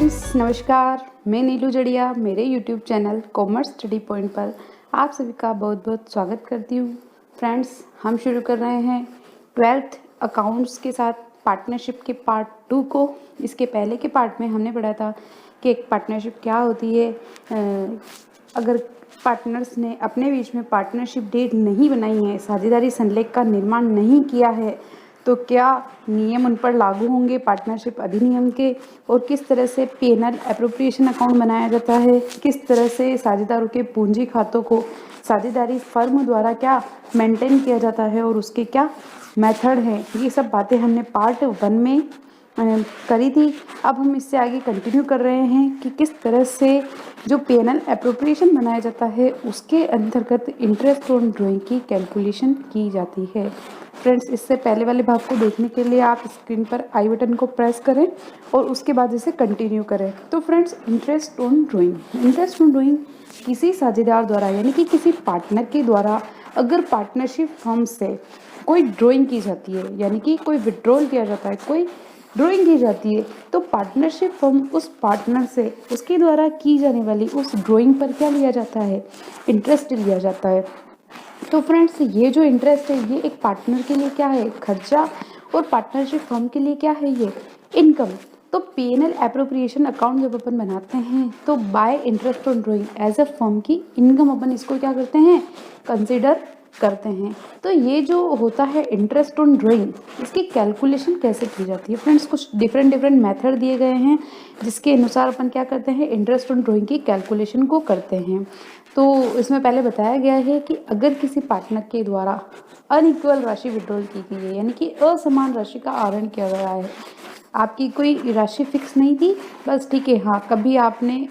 Friends नमस्कार, मैं नीलू जड़िया मेरे YouTube channel commerce study point पर आप सभी का बहुत बहुत स्वागत करती हूँ। फ्रेंड्स हम शुरू कर रहे हैं 12th अकाउंट्स के साथ पार्टनरशिप के पार्ट 2 को। इसके पहले के पार्ट में हमने पढ़ा था कि एक पार्टनरशिप क्या होती है। अगर पार्टनर्स ने अपने बीच में पार्टनरशिप डीड नहीं बनाई है, साझेदारी संलेख का निर्माण नहीं किया है, तो क्या नियम उन पर लागू होंगे पार्टनरशिप अधिनियम के, और किस तरह से पीएनएल एप्रोप्रिएशन अकाउंट बनाया जाता है, किस तरह से साझेदारों के पूंजी खातों को साझेदारी फर्म द्वारा क्या मेंटेन किया जाता है और उसके क्या मेथड है। ये सब बातें हमने पार्ट 1 में करी थी। अब हम इससे आगे कंटिन्यू कर रहे हैं कि किस तरह से जो पीएनएल एप्रोप्रिएशन बनाया जाता है उसके अंतर्गत इंटरेस्ट ऑन ड्राइंग की कैलकुलेशन की जाती है। फ्रेंड्स इससे पहले वाले भाग को देखने के लिए आप स्क्रीन पर आई बटन को प्रेस करें और उसके बाद इसे कंटिन्यू करें। तो फ्रेंड्स इंटरेस्ट ऑन ड्राइंग किसी साझेदार द्वारा यानी कि किसी पार्टनर के द्वारा अगर पार्टनरशिप फर्म से कोई ड्राइंग की जाती है, यानी कि कोई विड्रॉल किया जाता है, कोई ड्राइंग की जाती है, तो पार्टनरशिप फर्म उस पार्टनर से उसके द्वारा की जाने वाली उस ड्राइंग पर क्या लिया जाता है, इंटरेस्ट लिया जाता है। तो फ्रेंड्स ये जो इंटरेस्ट है ये एक पार्टनर के लिए क्या है, खर्चा, और पार्टनरशिप फर्म के लिए क्या है, ये इनकम। तो पीएनएल एप्रोप्रिएशन अकाउंट जब अपन बनाते हैं तो by interest on drawing as a firm की इनकम अपन इसको क्या करते हैं, कंसिडर करते हैं। तो ये जो होता है इंटरेस्ट ऑन ड्राइंग, इसकी कैलकुलेशन कैसे की जाती है। फ्रेंड्स कुछ डिफरेंट मेथड दिए गए हैं जिसके अनुसार अपन क्या करते हैं, इंटरेस्ट ऑन ड्राइंग की कैलकुलेशन को करते हैं। तो इसमें पहले बताया गया है कि अगर किसी पार्टनर के द्वारा अनइक्वल राशि विड्रॉल की गई है, यानी कि असमान राशि का आहरण किया गया है, आपकी कोई राशि फिक्स नहीं थी, बस ठीक है, हाँ कभी आपने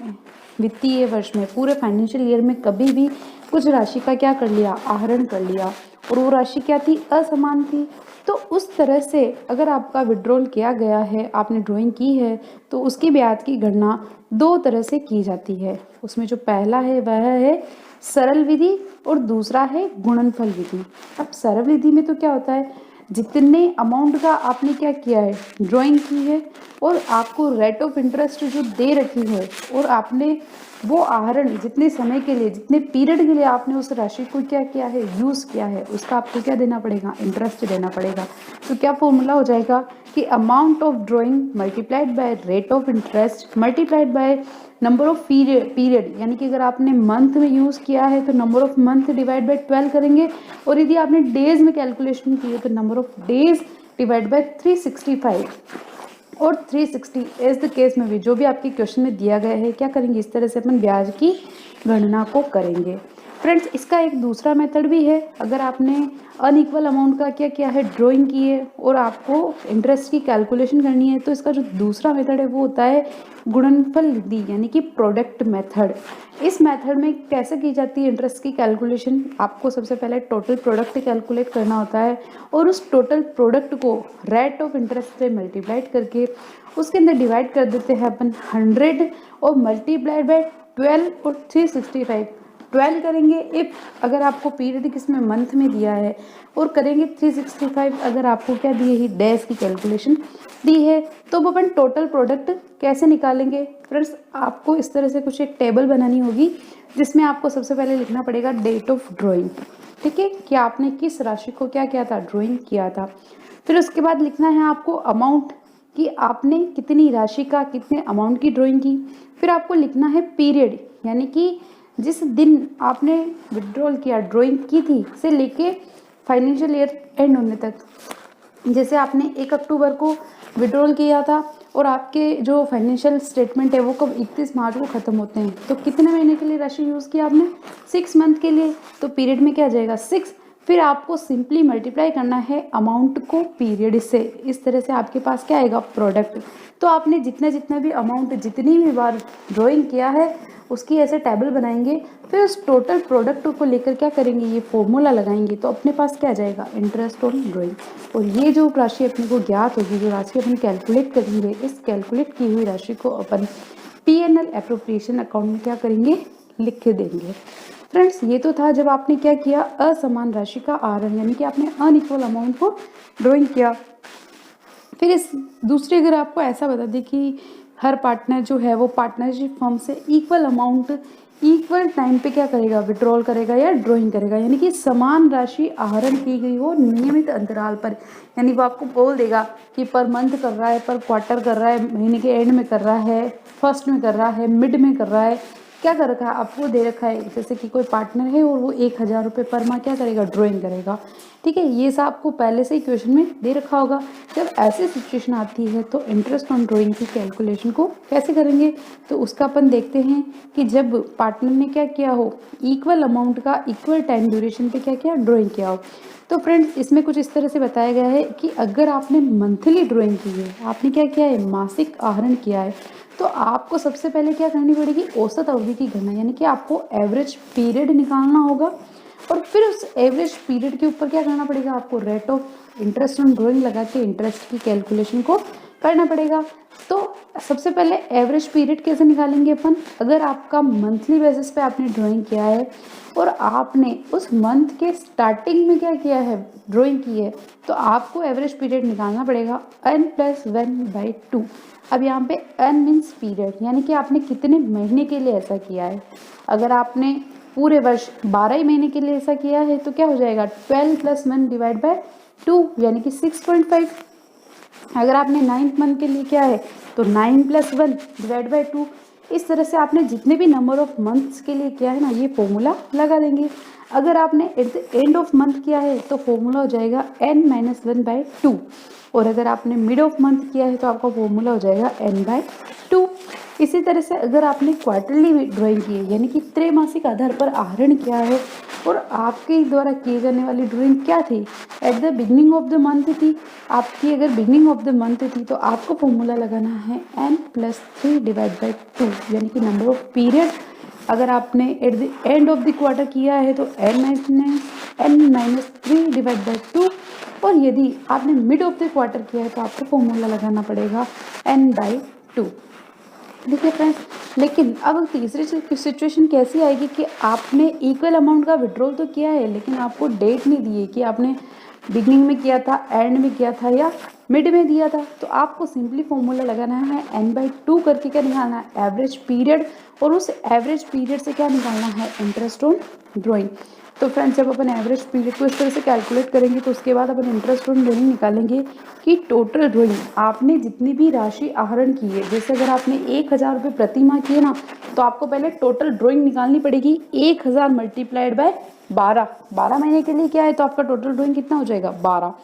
वित्तीय वर्ष में पूरे फाइनेंशियल ईयर में कभी भी कुछ राशि का क्या कर लिया, आहरण कर लिया, और वो राशि क्या थी, असमान थी। तो उस तरह से अगर आपका विड्रॉल किया गया है, आपने ड्राइंग की है, तो उसकी ब्याज की गणना 2 तरह से की जाती है। उसमें जो पहला है वह है सरल विधि और दूसरा है गुणनफल विधि। अब सरल विधि में तो क्या होता है, जितने अमाउंट का आपने क्या किया है, ड्राइंग की है, और आपको रेट ऑफ इंटरेस्ट जो दे रखी है, और आपने वो आहरण जितने समय के लिए, जितने पीरियड के लिए आपने उस राशि को क्या किया है, यूज़ किया है, उसका आपको क्या देना पड़ेगा, इंटरेस्ट देना पड़ेगा। तो क्या फॉर्मूला हो जाएगा कि amount of drawing multiplied by rate of interest multiplied by number of period, यानी कि अगर आपने मंथ में यूज़ किया है तो number of month divide by 12 करेंगे, और यदि आपने डेज में कैलकुलेशन की है तो number of days divide by 365, और 360 एज द केस में भी जो भी आपके क्वेश्चन में दिया गया है, क्या करेंगे, इस तरह से अपन ब्याज की गणना को करेंगे। फ्रेंड्स इसका एक दूसरा मेथड भी है। अगर आपने अनइक्वल अमाउंट का क्या किया है, ड्राइंग की है, और आपको इंटरेस्ट की कैलकुलेशन करनी है, तो इसका जो दूसरा मेथड है वो होता है गुणनफल विधि, यानी कि प्रोडक्ट मेथड। इस मेथड में कैसे की जाती है इंटरेस्ट की कैलकुलेशन, आपको सबसे पहले टोटल प्रोडक्ट कैलकुलेट करना होता है, और उस टोटल प्रोडक्ट को रेट ऑफ इंटरेस्ट से मल्टीप्लाइड करके उसके अंदर डिवाइड कर देते हैं अपन 100 और मल्टीप्लाइड बाय 12 और 365। 12 करेंगे इफ अगर आपको पीरियड किसमें मंथ में दिया है, और करेंगे 365 अगर आपको क्या दिए ही, डेज की कैलकुलेशन दी है। तो वो अपन टोटल प्रोडक्ट कैसे निकालेंगे। फ्रेंड्स आपको इस तरह से कुछ एक टेबल बनानी होगी जिसमें आपको सबसे पहले लिखना पड़ेगा डेट ऑफ ड्राइंग, ठीक है, कि आपने किस राशि को क्या किया था, ड्राइंग किया था। फिर उसके बाद लिखना है आपको अमाउंट, कि आपने कितनी राशि का, कितने अमाउंट की ड्राइंग की। फिर आपको लिखना है पीरियड, यानी कि जिस दिन आपने विड्रॉल किया, ड्राइंग की थी, से लेके फाइनेंशियल ईयर एंड होने तक। जैसे आपने 1 अक्टूबर को विड्रॉल किया था, और आपके जो फाइनेंशियल स्टेटमेंट है वो कब 31 मार्च को ख़त्म होते हैं, तो कितने महीने के लिए राशि यूज़ किया आपने, 6 मंथ के लिए। तो पीरियड में क्या आ जाएगा, 6। फिर आपको सिंपली मल्टीप्लाई करना है अमाउंट को पीरियड से। इस तरह से आपके पास क्या आएगा, प्रोडक्ट। तो आपने जितना भी अमाउंट, जितनी भी बार ड्राइंग किया है, उसकी ऐसे टेबल बनाएंगे। फिर उस टोटल प्रोडक्ट को लेकर क्या करेंगे, ये फॉर्मूला लगाएंगे, तो अपने पास क्या आ जाएगा, इंटरेस्ट ऑन ड्राइंग। और ये जो राशि अपने को ज्ञात होगी, जो राशि अपन कैलकुलेट करेंगे, इस कैलकुलेट की हुई राशि को अपन पीएनएल एप्रोप्रिएशन अकाउंट में क्या करेंगे, लिख के देंगे। फ्रेंड्स ये तो था जब आपने क्या किया, असमान राशि का आहरण, यानी कि आपने अनइक्वल अमाउंट को ड्राइंग किया। फिर इस दूसरे अगर आपको ऐसा बता दें कि हर पार्टनर जो है वो पार्टनरशिप फर्म से इक्वल अमाउंट इक्वल टाइम पे क्या करेगा, विड्रॉल करेगा या ड्रॉइंग करेगा, यानी कि समान राशि आहरण की गई हो नियमित अंतराल पर। यानी वो आपको बोल देगा कि पर मंथ कर रहा है, पर क्वार्टर कर रहा है, महीने के एंड में कर रहा है, फर्स्ट में कर रहा है, मिड में कर रहा है, क्या कर रखा है आपको दे रखा है। जैसे कि कोई पार्टनर है और वो 1000 रुपये पर माह क्या करेगा, ड्राइंग करेगा। ठीक है, ये सब आपको पहले से ही क्वेश्चन में दे रखा होगा। जब ऐसी सिचुएशन आती है तो इंटरेस्ट ऑन ड्राइंग की कैलकुलेशन को कैसे करेंगे, तो उसका अपन देखते हैं कि जब पार्टनर ने क्या किया हो, इक्वल अमाउंट का इक्वल टाइम ड्यूरेशन पे क्या किया, ड्राइंग किया हो। तो फ्रेंड्स इसमें कुछ इस तरह से बताया गया है कि अगर आपने मंथली ड्राइंग की है, आपने क्या किया है, मासिक आहरण किया है, तो आपको सबसे पहले क्या करनी पड़ेगी, औसत अवधि की गणना, यानी कि आपको एवरेज पीरियड निकालना होगा और फिर उस एवरेज पीरियड के ऊपर क्या करना पड़ेगा, आपको rate of interest on drawing लगा के इंटरेस्ट की कैलकुलेशन को करना पड़ेगा। तो सबसे पहले एवरेज पीरियड कैसे निकालेंगे अपन, अगर आपका मंथली बेसिस पे आपने ड्राइंग किया है और आपने उस मंथ के स्टार्टिंग में क्या किया है, ड्राइंग की है, तो आपको एवरेज पीरियड निकालना पड़ेगा n+1/2। अब यहाँ पे n मीन्स पीरियड, यानी कि आपने कितने महीने के लिए ऐसा किया है। अगर आपने पूरे वर्ष 12 ही महीने के लिए ऐसा किया है तो क्या हो जाएगा, 12 + 1/2 यानी कि 6.5। अगर आपने 9th मंथ के लिए किया है तो 9 + 1/2। इस तरह से आपने जितने भी नंबर ऑफ मंथ्स के लिए किया है ना, ये फॉर्मूला लगा देंगे। अगर आपने at the end of month किया है तो फॉर्मूला हो जाएगा n-1/2, और अगर आपने मिड ऑफ मंथ किया है तो आपका फॉर्मूला हो जाएगा n/2। इसी तरह से अगर आपने क्वार्टरली ड्राइंग की है, यानी कि त्रैमासिक आधार पर आहरण किया है, और आपके द्वारा किए जाने वाली ड्राइंग क्या थी, at the beginning of the month थी, आपकी अगर बिगनिंग ऑफ द मंथ थी तो आपको फॉर्मूला लगाना है n+3/2, यानी कि नंबर ऑफ पीरियड। अगर आपने at the end of the quarter किया है तो n-3/2, और यदि आपने मिड ऑफ द क्वार्टर किया है तो आपको फॉर्मूला लगाना पड़ेगा n/2। ठीक है फ्रेंड्स, लेकिन अब तीसरी सिचुएशन कैसी आएगी कि आपने इक्वल अमाउंट का विड्रॉल तो किया है, लेकिन आपको डेट नहीं दी है कि आपने बिगनिंग में किया था, एंड में किया था या मिड में दिया था। तो आपको सिंपली फॉर्मूला लगाना है n/2 करके क्या निकालना है, एवरेज पीरियड, और उस एवरेज पीरियड से क्या निकालना है, इंटरेस्ट ऑन ड्राइंग। तो फ्रेंड्स जब अपन एवरेज पीरियड को इस तरह से कैलकुलेट करेंगे तो उसके बाद अपन इंटरेस्ट ऑन ड्राइंग निकालेंगे कि टोटल ड्राइंग आपने जितनी भी राशि आहरण की है, जैसे अगर आपने 1000 रुपये प्रति माह किए ना, तो आपको पहले टोटल ड्राइंग निकालनी पड़ेगी 1000 × 12 महीने के लिए क्या है, तो आपका टोटल ड्राइंग कितना हो जाएगा, 12।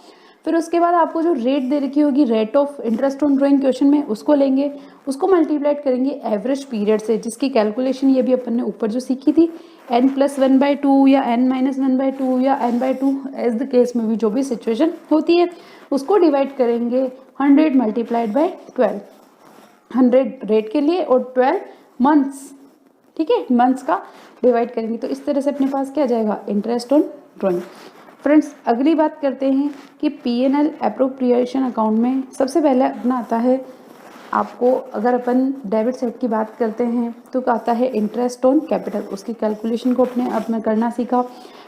फिर उसके बाद आपको जो रेट दे रखी होगी, rate of interest on drawing question में, उसको लेंगे, उसको मल्टीप्लाइड करेंगे एवरेज पीरियड से, जिसकी कैलकुलेशन ये भी अपन ने ऊपर जो सीखी थी, n+1/2 या n-1/2 या n/2 एज द केस में भी जो भी सिचुएशन होती है, उसको डिवाइड करेंगे 100 × 12, 100 रेट के लिए और 12 मंथ्स, ठीक है, मंथ्स का डिवाइड करेंगे। तो इस तरह से अपने पास क्या जाएगा, इंटरेस्ट ऑन ड्राइंग। फ्रेंड्स अगली बात करते हैं कि P&L एप्रोप्रिएशन अकाउंट में सबसे पहले अपना आता है, आपको अगर अपन डेबिट साइड की बात करते हैं तो आता है इंटरेस्ट ऑन कैपिटल, उसकी कैलकुलेशन को अपने करना सीखा।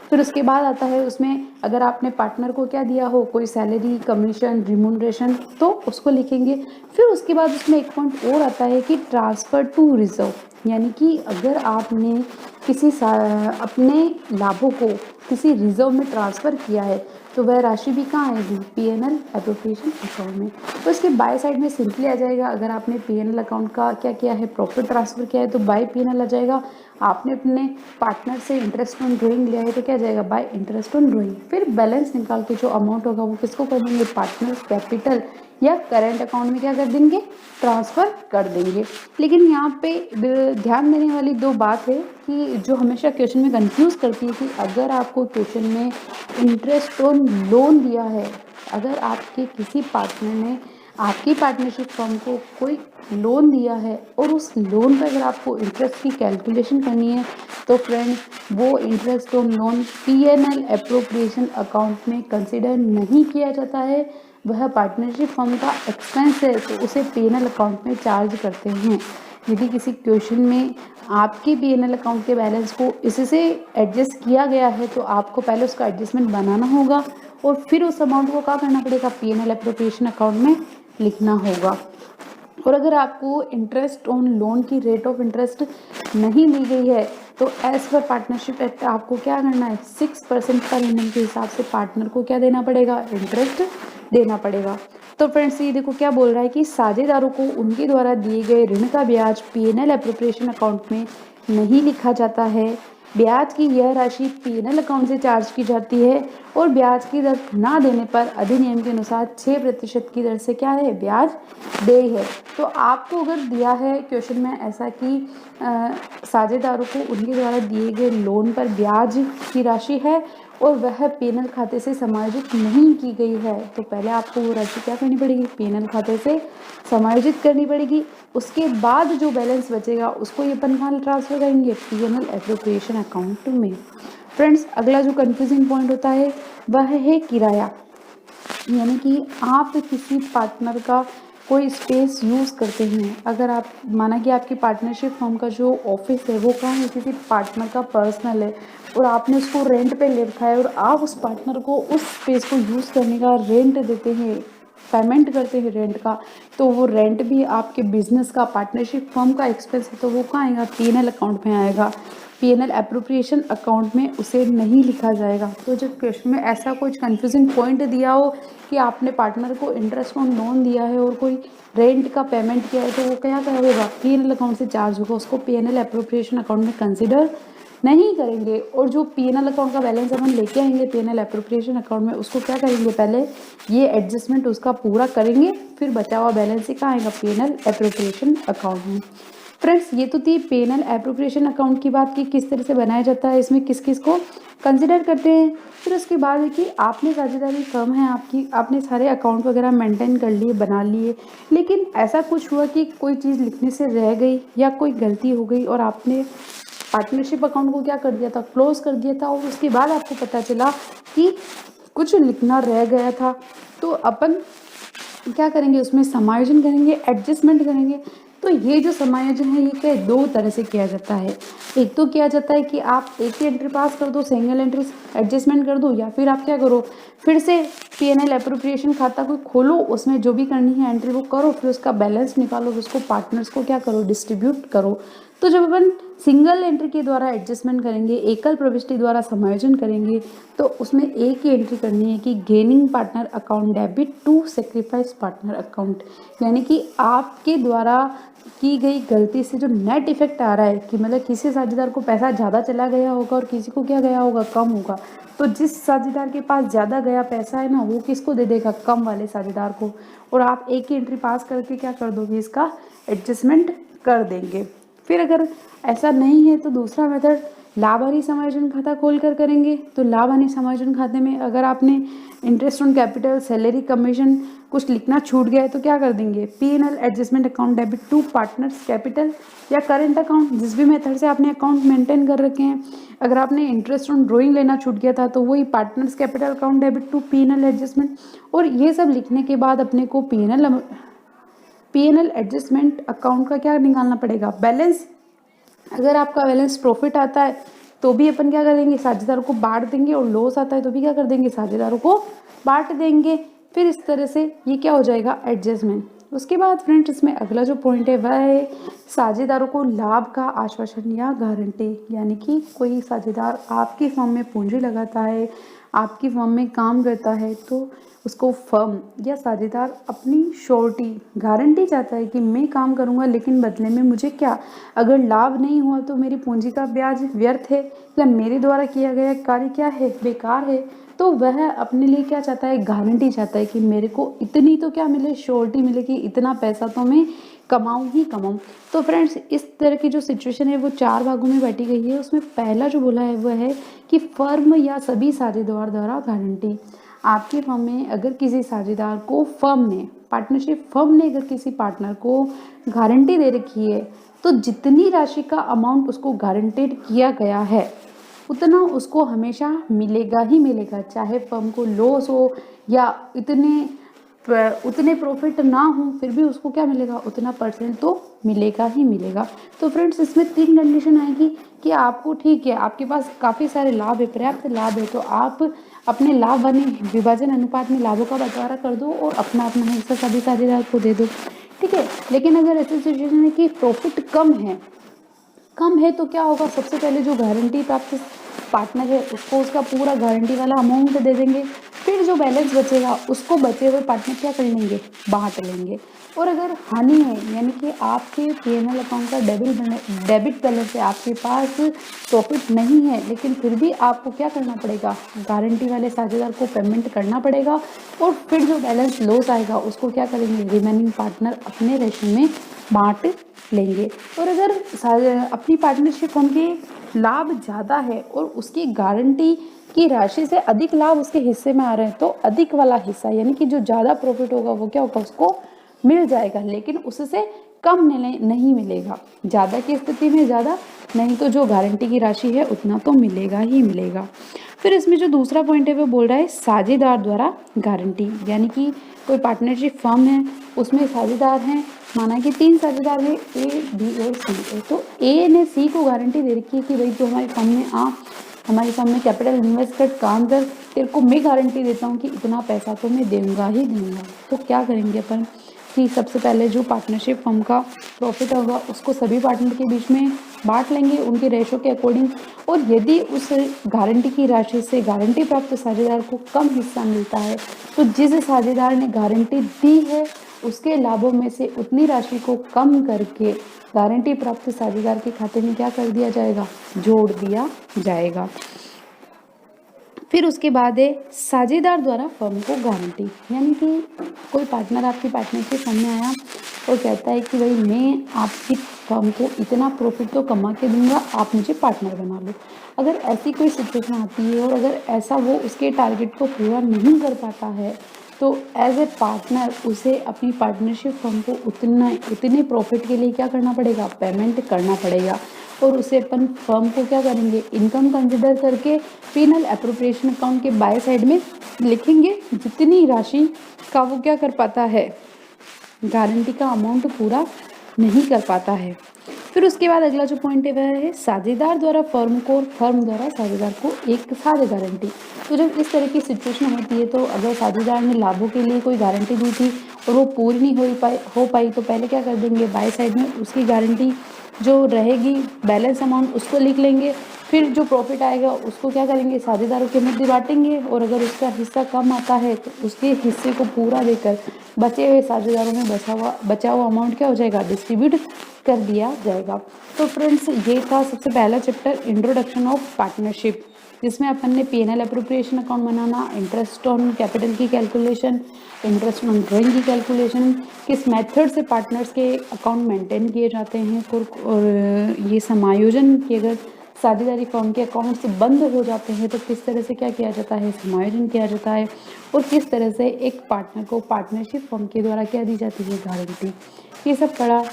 फिर उसके बाद आता है उसमें अगर आपने पार्टनर को क्या दिया हो, कोई सैलरी, कमीशन, रिम्यूनरेशन, तो उसको लिखेंगे। फिर उसके बाद उसमें एक पॉइंट और आता है कि ट्रांसफ़र टू रिजर्व, यानी कि अगर आपने किसी अपने लाभों को किसी रिजर्व में ट्रांसफ़र किया है तो वह राशि भी कहाँ आएगी, P&L एप्रोप्रिएशन अकाउंट में। तो इसके बाय साइड में सिंपली आ जाएगा, अगर आपने P&L अकाउंट का क्या किया है, प्रॉफिट ट्रांसफ़र किया है तो बाय P&L आ जाएगा। आपने अपने पार्टनर से इंटरेस्ट ऑन ड्राइंग लिया है तो क्या आ जाएगा, बाय इंटरेस्ट ऑन ड्राइंग। फिर बैलेंस निकाल के जो अमाउंट होगा वो किसको कर देंगे, पार्टनर कैपिटल या करेंट अकाउंट में क्या कर देंगे, ट्रांसफ़र कर देंगे। लेकिन यहाँ पे ध्यान देने वाली दो बात है कि जो हमेशा क्वेश्चन में कंफ्यूज करती है कि अगर आपको क्वेश्चन में इंटरेस्ट ऑन लोन दिया है, अगर आपके किसी पार्टनर ने आपकी पार्टनरशिप फर्म को कोई लोन दिया है और उस लोन पर अगर आपको इंटरेस्ट की कैलकुलेशन करनी है तो फ्रेंड्स वो interest on loan P&L appropriation account में कंसिडर नहीं किया जाता है, वह पार्टनरशिप फर्म का एक्सपेंस है तो उसे P&L अकाउंट में चार्ज करते हैं। यदि किसी क्वेश्चन में आपके P&L अकाउंट के बैलेंस को इससे एडजस्ट किया गया है तो आपको पहले उसका एडजस्टमेंट बनाना होगा और फिर उस अमाउंट को क्या करना पड़ेगा, P&L एप्रोप्रिएशन अकाउंट में लिखना होगा। और अगर आपको इंटरेस्ट ऑन लोन की रेट ऑफ इंटरेस्ट नहीं ली गई है तो एज पर पार्टनरशिप एक्ट आपको क्या करना है, 6% पर एनम के हिसाब से पार्टनर को क्या देना पड़ेगा, इंटरेस्ट देना पड़ेगा। तो फ्रेंड्स ये देखो क्या बोल रहा है कि साझेदारों को उनके द्वारा दिए गए ऋण का ब्याज पीएनएल एप्रोप्रिएशन अकाउंट में नहीं लिखा जाता है। ब्याज की यह राशि पीएनएल अकाउंट से चार्ज की जाती है और ब्याज की दर ना देने पर अधिनियम के अनुसार 6% की दर से क्या है, ब्याज देय है। तो आपको अगर दिया है क्वेश्चन में ऐसा कि साझेदारों को उनके द्वारा दिए गए लोन पर ब्याज की राशि है और वह पीएनएल खाते से समायोजित नहीं की गई है, तो पहले आपको वो राशि क्या करनी पड़ेगी, पीएनएल खाते से समायोजित करनी पड़ेगी। उसके बाद जो बैलेंस बचेगा उसको ये अपन कहाँ ट्रांसफर करेंगे, पीएनएल एप्रोप्रिएशन अकाउंट में। फ्रेंड्स अगला जो कंफ्यूजिंग पॉइंट होता है वह है किराया, यानी कि आप किसी पार्टनर का कोई स्पेस यूज़ करते हैं। अगर आप माना कि आपकी पार्टनरशिप फर्म का जो ऑफिस है वो कहाँ है, किसी पार्टनर का पर्सनल है और आपने उसको रेंट पे ले रखा है और आप उस पार्टनर को उस स्पेस को यूज़ करने का रेंट देते हैं, पेमेंट करते हैं रेंट का, तो वो रेंट भी आपके बिजनेस का, पार्टनरशिप फर्म का एक्सपेंस है, तो वो कहाँ आएगा, पीएनएल अकाउंट में आएगा। पीएनएल एप्रोप्रिएशन अकाउंट में उसे नहीं लिखा जाएगा। तो जब क्वेश्चन में ऐसा कुछ कंफ्यूजिंग पॉइंट दिया हो कि आपने पार्टनर को इंटरेस्ट ऑन लोन दिया है और कोई रेंट का पेमेंट किया है, तो वो क्या होगा, पीएनएल अकाउंट से चार्ज होगा, उसको पीएनएल एप्रोप्रिएशन अकाउंट में कंसिडर नहीं करेंगे। और जो पीएनएल अकाउंट का बैलेंस अपन लेके आएंगे पीएनएल एप्रोप्रिएशन अकाउंट में, उसको क्या करेंगे, पहले ये एडजस्टमेंट उसका पूरा करेंगे, फिर बचा हुआ बैलेंस ही कहाँ आएगा, पीएनएल एप्रोप्रिएशन अकाउंट में। फ्रेंड्स ये तो थी पीएनएल एप्रोप्रिएशन अकाउंट की बात की, किस तरह से बनाया जाता है, इसमें किस किस को कंसिडर करते हैं। फिर उसके बाद है कि आपने साझेदारी फर्म है आपकी, आपने सारे अकाउंट वगैरह मेंटेन कर लिए, बना लिए, लेकिन ऐसा कुछ हुआ कि कोई चीज़ लिखने से रह गई या कोई गलती हो गई और आपने पार्टनरशिप अकाउंट को क्या कर दिया था, क्लोज कर दिया था, और उसके बाद आपको पता चला कि कुछ लिखना रह गया था, तो अपन क्या करेंगे, उसमें समायोजन करेंगे, एडजस्टमेंट करेंगे। तो ये जो समायोजन है ये क्या है, दो तरह से किया जाता है। एक तो किया जाता है कि आप एक ही एंट्री पास कर दो, सिंगल एंट्री एडजस्टमेंट कर दो, या फिर आप क्या करो, फिर से पीएनएल एप्रोप्रिएशन खाता को खोलो, उसमें जो भी करनी है एंट्री वो करो, फिर उसका बैलेंस निकालो, उसको पार्टनर्स को क्या करो, डिस्ट्रीब्यूट करो। तो जब अपन सिंगल एंट्री के द्वारा एडजस्टमेंट करेंगे, एकल प्रविष्टि द्वारा समायोजन करेंगे, तो उसमें एक ही एंट्री करनी है कि gaining partner account debit to sacrifice partner account, यानी कि आपके द्वारा की गई गलती से जो नेट इफेक्ट आ रहा है कि मतलब किसी साझेदार को पैसा ज़्यादा चला गया होगा और किसी को क्या गया होगा, कम होगा, तो जिस साझेदार के पास ज़्यादा गया पैसा है ना, वो किसको दे देगा, कम वाले साझेदार को, और आप एक ही एंट्री पास करके क्या कर दोगे, इसका एडजस्टमेंट कर देंगे। फिर अगर ऐसा नहीं है तो दूसरा मेथड लाभ हानि समायोजन खाता खोल कर करेंगे। तो लाभ हानि समायोजन खाते में अगर आपने interest on capital, salary, commission कुछ लिखना छूट गया है तो क्या कर देंगे, PNL adjustment account debit to partners capital या करेंट अकाउंट, जिस भी मेथड से आपने अकाउंट मेंटेन कर रखे हैं। अगर आपने इंटरेस्ट ऑन ड्राइंग लेना छूट गया था तो वही partners capital account debit to PNL adjustment. और ये सब लिखने के बाद अपने को पीएनएल एडजस्टमेंट अकाउंट का क्या निकालना पड़ेगा, बैलेंस। अगर आपका बैलेंस प्रॉफिट आता है तो भी अपन क्या करेंगे, साझेदारों को बांट देंगे, और लॉस आता है तो भी क्या कर देंगे, साझेदारों को बांट देंगे। फिर इस तरह से ये क्या हो जाएगा, एडजस्टमेंट। उसके बाद फ्रेंड्स इसमें अगला जो पॉइंट है वह है साझेदारों को लाभ का आश्वासन या गारंटी, यानी कि कोई साझेदार आपकी फर्म में पूंजी लगाता है, आपकी फर्म में काम करता है, तो उसको फर्म या साझेदार अपनी श्योरिटी, गारंटी चाहता है कि मैं काम करूंगा लेकिन बदले में मुझे क्या, अगर लाभ नहीं हुआ तो मेरी पूंजी का ब्याज व्यर्थ है या मेरे द्वारा किया गया कार्य क्या है, बेकार है, तो वह अपने लिए क्या चाहता है, गारंटी चाहता है कि मेरे को इतनी तो क्या मिले, श्योरिटी मिले कि इतना पैसा तो मैं कमाऊं ही कमाऊं। तो फ्रेंड्स इस तरह की जो सिचुएशन है वो 4 भागों में बांटी गई है। उसमें पहला जो बोला है वह है कि फर्म या सभी साझेदार द्वारा गारंटी। आपकी फर्म में अगर किसी साझेदार को फर्म ने, पार्टनरशिप फर्म ने अगर किसी पार्टनर को गारंटी दे रखी है तो जितनी राशि का अमाउंट उसको गारंटेड किया गया है उतना उसको हमेशा मिलेगा ही मिलेगा, चाहे फर्म को लॉस हो या उतने प्रॉफिट ना हो, फिर भी उसको क्या मिलेगा, उतना परसेंट तो मिलेगा ही मिलेगा। तो फ्रेंड्स इसमें 3 कंडीशन आएगी कि आपको ठीक है, आपके पास काफ़ी सारे लाभ है, पर्याप्त लाभ है, तो आप अपने लाभ विभाजन अनुपात में लाभों का बंटवारा कर दो और अपना अपना हिस्सा सभी साझेदार को दे दो। ठीक है। लेकिन अगर ऐसी सिचुएशन है कि प्रॉफिट कम है तो क्या होगा, सबसे पहले जो गारंटी प्राप्त पार्टनर है उसको उसका पूरा गारंटी वाला अमाउंट दे देंगे। फिर जो बैलेंस बचेगा उसको बचे हुए पार्टनर क्या कर लेंगे, बांट लेंगे। और अगर हानि है यानी कि आपके पीएनएल अकाउंट का डेबिट बैलेंस है, आपके पास प्रॉफिट नहीं है, लेकिन फिर भी आपको क्या करना पड़ेगा, गारंटी वाले साझेदार को पेमेंट करना पड़ेगा। और फिर जो बैलेंस लॉस आएगा उसको क्या करेंगे, रिमेनिंग पार्टनर अपने रेशो में बांट लेंगे। और अगर अपनी पार्टनरशिप फर्म के लाभ ज़्यादा है और उसकी गारंटी की राशि से अधिक लाभ उसके हिस्से में आ रहे हैं, तो अधिक वाला हिस्सा यानी कि जो ज़्यादा प्रॉफिट होगा वो क्या होगा, उसको मिल जाएगा, लेकिन उससे कम नहीं मिलेगा। ज़्यादा की स्थिति में ज़्यादा, नहीं तो जो गारंटी की राशि है उतना तो मिलेगा ही मिलेगा। फिर इसमें जो दूसरा पॉइंट है वो बोल रहा है साझेदार द्वारा गारंटी, यानी कि कोई पार्टनरशिप फर्म है उसमें साझेदार हैं, माना कि 3 साझेदार हैं, ए, बी और सी। तो ए ने सी को गारंटी दे रखी है कि भाई जो हमारी फर्म में हमारी फर्म में कैपिटल इन्वेस्ट कर काम कर, तेरे को मैं गारंटी देता हूँ कि इतना पैसा तो मैं दूंगा ही दूंगा। तो क्या करेंगे अपन कि सबसे पहले जो पार्टनरशिप फर्म का प्रॉफिट होगा उसको सभी पार्टनर के बीच में बांट लेंगे उनके रेशो के अकॉर्डिंग। और यदि उस गारंटी की राशि से गारंटी प्राप्त साझेदार को कम हिस्सा मिलता है तो जिस साझेदार ने गारंटी दी है उसके लाभों में से उतनी राशि को कम करके गारंटी प्राप्त साझेदार के खाते में क्या कर दिया जाएगा, जोड़ दिया जाएगा। फिर उसके बाद है साझेदार द्वारा फर्म को गारंटी, यानी कि कोई पार्टनर आपकी पार्टनरशिप फर्म में आया और कहता है कि भाई मैं आपकी फर्म को इतना प्रॉफिट तो कमा के दूंगा, आप मुझे पार्टनर बना लो। अगर ऐसी कोई सिचुएशन आती है और अगर ऐसा वो उसके टारगेट को पूरा नहीं कर पाता है तो एज ए पार्टनर उसे अपनी पार्टनरशिप फर्म को उतने प्रॉफिट के लिए क्या करना पड़ेगा, पेमेंट करना पड़ेगा। और उसे अपन फर्म को क्या करेंगे, इनकम कंसिडर करके पीनल एप्रोप्रिएशन अकाउंट के बाय साइड में लिखेंगे, जितनी राशि का वो क्या कर पाता है, गारंटी का अमाउंट पूरा नहीं कर पाता है। फिर उसके बाद अगला जो पॉइंट है वह है साझेदार द्वारा फर्म को और फर्म द्वारा साझेदार को एक साझे गारंटी। तो जब इस तरह की सिचुएशन होती है तो अगर साझेदार ने लाभों के लिए कोई गारंटी दी थी और वो पूरी नहीं हो पाई तो पहले क्या कर देंगे, बाय साइड में उसकी गारंटी जो रहेगी बैलेंस अमाउंट उसको लिख लेंगे। फिर जो प्रॉफिट आएगा उसको क्या करेंगे, साझेदारों के मध्य बांटेंगे। और अगर उसका हिस्सा कम आता है तो उसके हिस्से को पूरा देकर बचे हुए साझेदारों में बचा हुआ अमाउंट क्या हो जाएगा, डिस्ट्रीब्यूट कर दिया जाएगा। तो फ्रेंड्स ये था सबसे पहला चैप्टर इंट्रोडक्शन ऑफ पार्टनरशिप, जिसमें अपन ने PNL appropriation account banana, interest on capital की कैलकुलेशन, इंटरेस्ट ऑन ड्राइंग की कैलकुलेशन, किस मेथड से पार्टनर्स के अकाउंट मेंटेन किए जाते हैं, और ये समायोजन कि अगर साझेदारी फर्म के अकाउंट्स बंद हो जाते हैं तो किस तरह से क्या किया जाता है, समायोजन किया जाता है, और किस तरह से एक पार्टनर को पार्टनरशिप फर्म के द्वारा क्या दी जाती है, गारंटी। ये सब पढ़ा।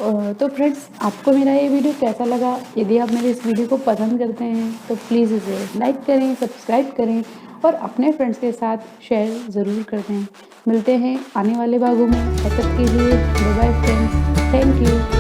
तो फ्रेंड्स आपको मेरा ये वीडियो कैसा लगा, यदि आप मेरे इस वीडियो को पसंद करते हैं तो प्लीज़ इसे लाइक करें, सब्सक्राइब करें और अपने फ्रेंड्स के साथ शेयर ज़रूर कर दें। मिलते हैं आने वाले भागों में, तब तक के लिए bye bye friends, thank you.